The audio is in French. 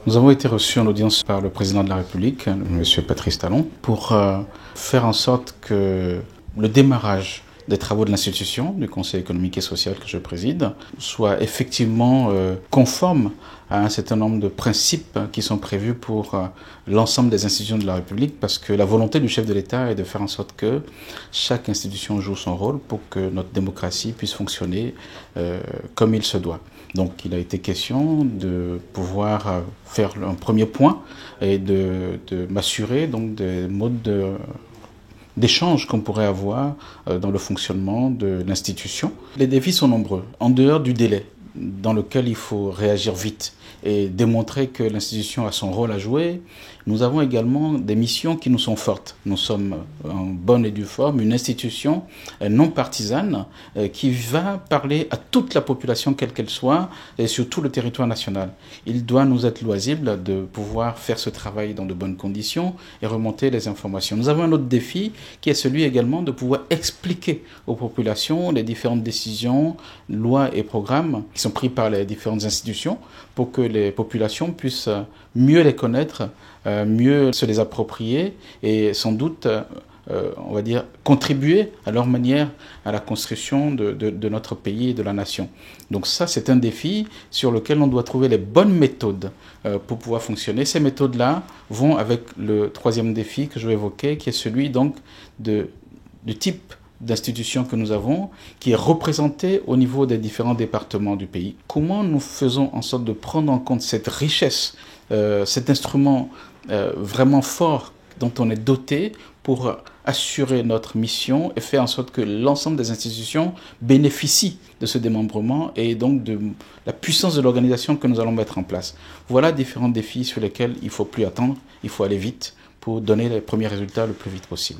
Nous avons été reçus en audience par le président de la République, M. Patrice Talon, pour faire en sorte que le démarrage des travaux de l'institution, du Conseil économique et social que je préside, soit effectivement conforme à un certain nombre de principes qui sont prévus pour l'ensemble des institutions de la République, parce que la volonté du chef de l'État est de faire en sorte que chaque institution joue son rôle pour que notre démocratie puisse fonctionner comme il se doit. Donc il a été question de pouvoir faire un premier point et de m'assurer donc des modes d'échange qu'on pourrait avoir dans le fonctionnement de l'institution. Les défis sont nombreux. En dehors du délai dans lequel il faut réagir vite et démontrer que l'institution a son rôle à jouer, nous avons également des missions qui nous sont fortes. Nous sommes en bonne et due forme une institution non partisane qui va parler à toute la population, quelle qu'elle soit, et sur tout le territoire national. Il doit nous être loisible de pouvoir faire ce travail dans de bonnes conditions et remonter les informations. Nous avons un autre défi qui est celui également de pouvoir expliquer aux populations les différentes décisions, lois et programmes qui sont pris par les différentes institutions pour que les populations puissent mieux les connaître, mieux se les approprier et sans doute, on va dire, contribuer à leur manière à la construction de notre pays et de la nation. Donc ça, c'est un défi sur lequel on doit trouver les bonnes méthodes pour pouvoir fonctionner. Ces méthodes-là vont avec le troisième défi que je vais évoquer, qui est celui donc du type d'institutions que nous avons, qui est représentée au niveau des différents départements du pays. Comment nous faisons en sorte de prendre en compte cette richesse, cet instrument vraiment fort dont on est doté pour assurer notre mission et faire en sorte que l'ensemble des institutions bénéficient de ce démembrement et donc de la puissance de l'organisation que nous allons mettre en place. Voilà différents défis sur lesquels il ne faut plus attendre, il faut aller vite pour donner les premiers résultats le plus vite possible.